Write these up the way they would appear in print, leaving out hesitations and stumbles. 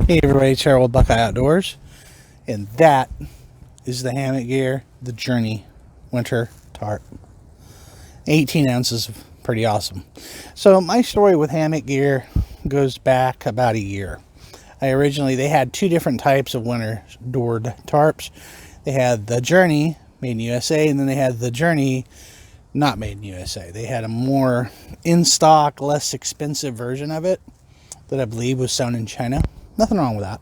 Hey everybody, it's Harold Buckeye Outdoors, and that is the Hammock Gear, the Journey Winter Tarp. 18 ounces, pretty awesome. So my story with Hammock Gear goes back about a year. They had two different types of winter doored tarps. They had the Journey, made in USA, and then they had the Journey, not made in USA. They had a more in-stock, less expensive version of it that I believe was sewn in China. Nothing wrong with that.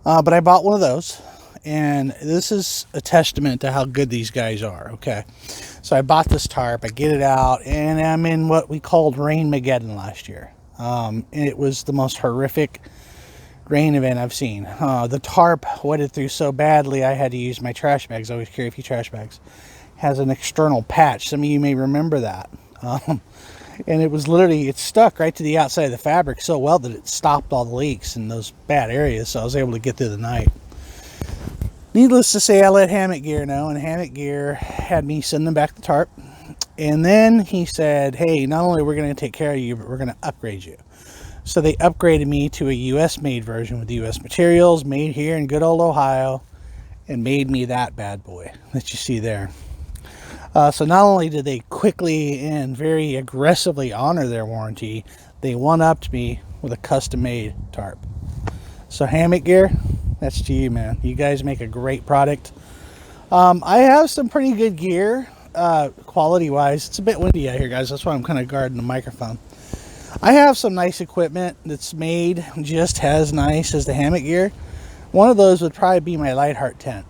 But I bought one of those, and this is a testament to how good these guys are. Okay, so I bought this tarp, I get it out, and I'm in what we called Rain-mageddon last year. It was the most horrific rain event I've seen. The tarp wetted through so badly I had to use my trash bags. I always carry a few trash bags. Has an external patch. Some of you may remember that. And it was literally, it stuck right to the outside of the fabric so well that it stopped all the leaks in those bad areas, so I was able to get through the night. Needless to say, I let Hammock Gear know, and Hammock Gear had me send them back the tarp. And then he said, hey, not only are we going to take care of you, but we're going to upgrade you. So they upgraded me to a US made version with US materials, made here in good old Ohio, and made me that bad boy that you see there. So not only did they quickly and very aggressively honor their warranty, they one-upped me with a custom-made tarp. So Hammock Gear, that's to you, man. You guys make a great product. I have some pretty good gear, quality-wise. It's a bit windy out here, guys. That's why I'm kind of guarding the microphone. I have some nice equipment that's made just as nice as the Hammock Gear. One of those would probably be my Lightheart tent.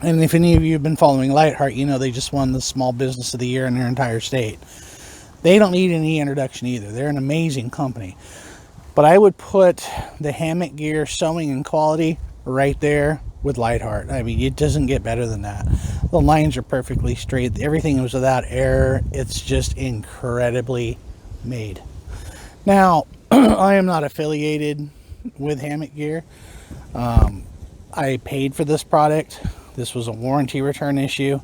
And if any of you have been following Lightheart, you know they just won the Small Business of the Year in their entire state. They don't need any introduction either. They're an amazing company. But I would put the Hammock Gear sewing and quality right there with Lightheart. I mean, it doesn't get better than that. The lines are perfectly straight. Everything was without error. It's just incredibly made. Now, I am not affiliated with Hammock Gear. I paid for this product. This was a warranty return issue,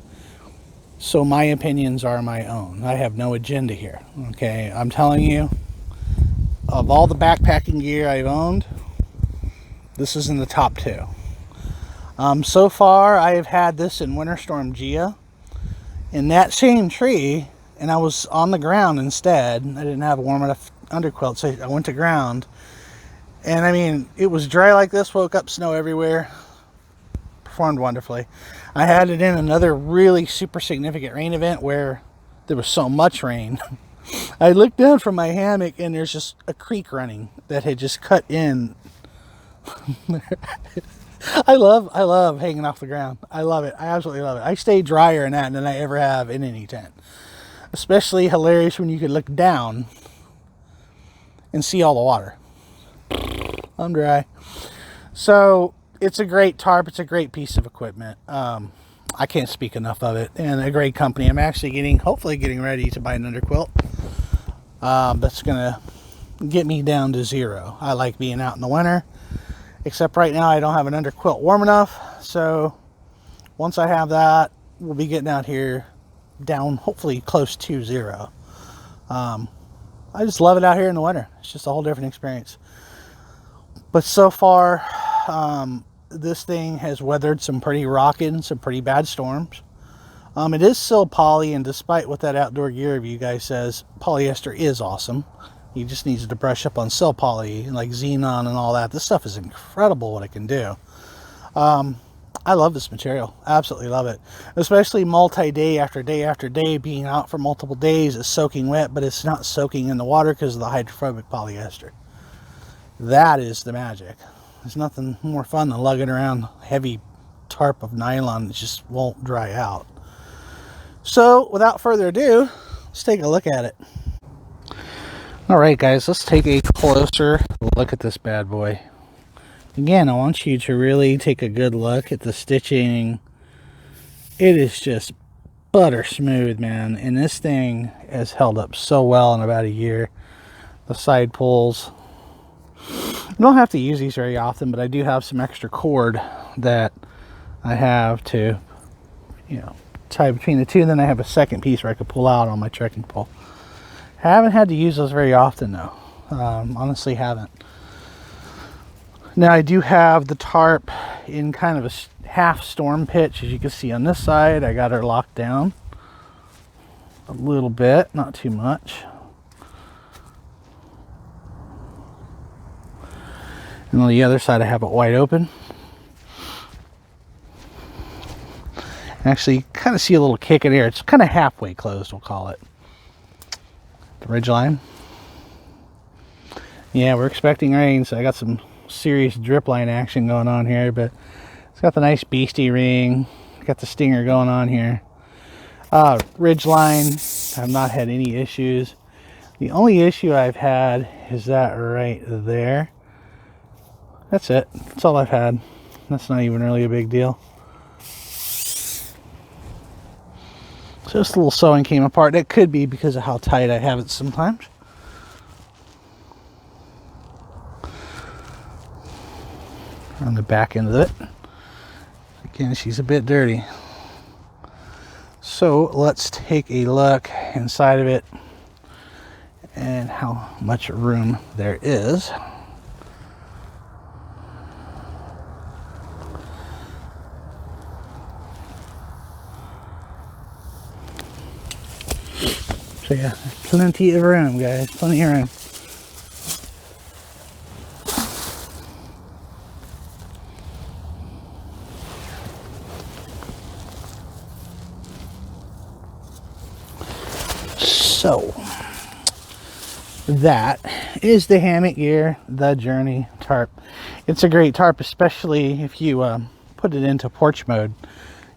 so my opinions are my own. I have no agenda here. Okay, I'm telling you, of all the backpacking gear I've owned, this is in the top two. So far I have had this in Winter Storm Gia in that same tree, and I was on the ground instead. I didn't have a warm enough underquilt, so I went to ground, and I mean, it was dry like this, woke up snow everywhere. Performed wonderfully. I had it in another really super significant rain event where there was so much rain. I looked down from my hammock and there's just a creek running that had just cut in. I love hanging off the ground. I love it. I absolutely love it. I stay drier in that than I ever have in any tent. Especially hilarious when you could look down and see all the water. I'm dry. So it's a great tarp. It's a great piece of equipment. I can't speak enough of it. And a great company. I'm actually hopefully getting ready to buy an underquilt. That's going to get me down to zero. I like being out in the winter. Except right now I don't have an underquilt warm enough. So once I have that, we'll be getting out here down hopefully close to zero. I just love it out here in the winter. It's just a whole different experience. But so far, this thing has weathered some pretty bad storms. It is still poly, and despite what that Outdoor Gear review guy says, polyester is awesome. He just needs to brush up on cell poly, like xenon and all that. This stuff is incredible what it can do. I love this material. Absolutely love it. Especially multi-day after day after day, being out for multiple days. It's soaking wet, but it's not soaking in the water because of the hydrophobic polyester. That is the magic. There's nothing more fun than lugging around a heavy tarp of nylon that just won't dry out. So, without further ado, let's take a look at it. Alright guys, let's take a closer look at this bad boy. Again, I want you to really take a good look at the stitching. It is just butter smooth, man. And this thing has held up so well in about a year. The side pulls. I don't have to use these very often, but I do have some extra cord that I have to, tie between the two. And then I have a second piece where I could pull out on my trekking pole. Haven't had to use those very often though. Honestly haven't. Now I do have the tarp in kind of a half storm pitch. As you can see on this side, I got her locked down a little bit, not too much. And on the other side I have it wide open. Actually, you kind of see a little kick in here. It's kind of halfway closed, we'll call it. The ridge line. Yeah, we're expecting rain, so I got some serious drip line action going on here, but it's got the nice beastie ring. Got the stinger going on here. Ridge line, I've not had any issues. The only issue I've had is that right there. That's it. That's all I've had. That's not even really a big deal. So this little sewing came apart. That could be because of how tight I have it sometimes. On the back end of it. Again, she's a bit dirty. So let's take a look inside of it and how much room there is. So yeah, plenty of room, guys. Plenty of room. So that is the Hammock Gear, the Journey tarp. It's a great tarp, especially if you put it into porch mode.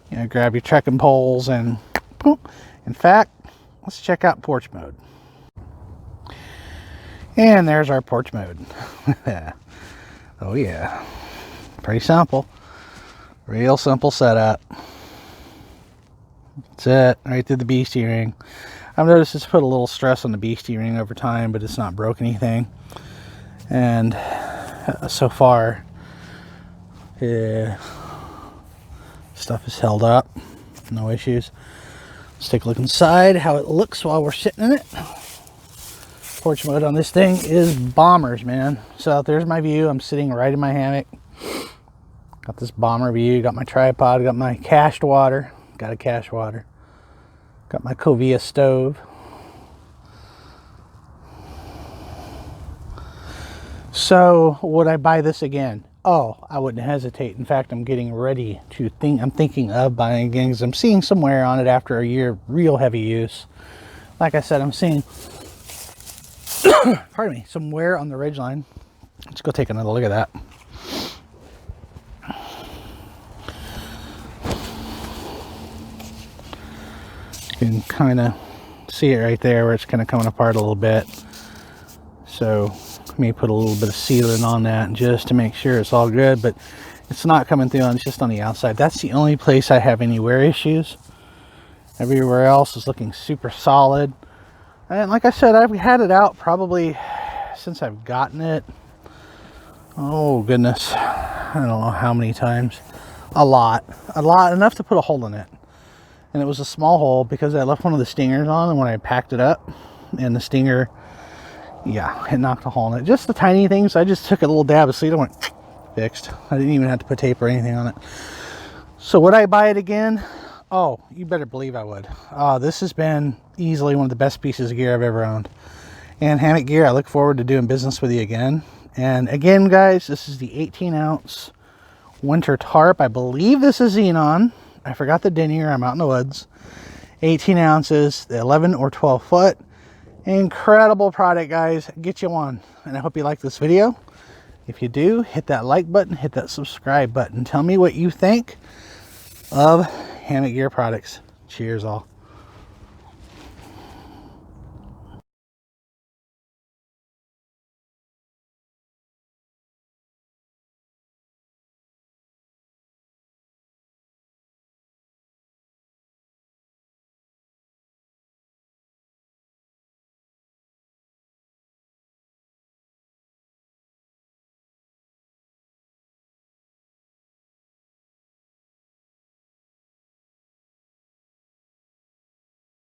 You know, grab your trekking poles and boom. In fact, let's check out porch mode. And there's our porch mode. Oh yeah, pretty simple. Real simple setup. That's it, right through the beastie ring. I've noticed it's put a little stress on the beastie ring over time, but it's not broke anything. And so far, stuff is held up. No issues. Let's take a look inside, how it looks while we're sitting in it. Porch mode on this thing is bombers, man. So there's my view. I'm sitting right in my hammock. Got this bomber view. Got my tripod. Got my cached water. Got a cache water. Got my Covia stove. So would I buy this again? Oh, I wouldn't hesitate. In fact, I'm getting ready to think. I'm thinking of buying again because I'm seeing some wear on it after a year of real heavy use. Like I said, I'm seeing pardon me, some wear on the ridge line. Let's go take another look at that. You can kind of see it right there where it's kind of coming apart a little bit. So let me put a little bit of sealant on that just to make sure it's all good, but it's not coming through, it's just on the outside. That's the only place I have any wear issues. Everywhere else is looking super solid. And like I said, I've had it out probably since I've gotten it. Oh goodness, I don't know how many times. A lot, enough to put a hole in it. And it was a small hole because I left one of the stingers on, and when I packed it up, and the stinger, yeah, it knocked a hole in it. Just the tiny things. I just took a little dab of sealant, went fixed. I didn't even have to put tape or anything on it. So would I buy it again? Oh, you better believe I would. This has been easily one of the best pieces of gear I've ever owned. And Hammock Gear, I look forward to doing business with you again. And again, guys, this is the 18-ounce winter tarp. I believe this is xenon. I forgot the denier. I'm out in the woods. 18 ounces, 11 or 12 foot. Incredible product, guys. Get you one. And I hope you like this video. If you do, hit that like button, hit that subscribe button. Tell me what you think of Hammock Gear products. Cheers all.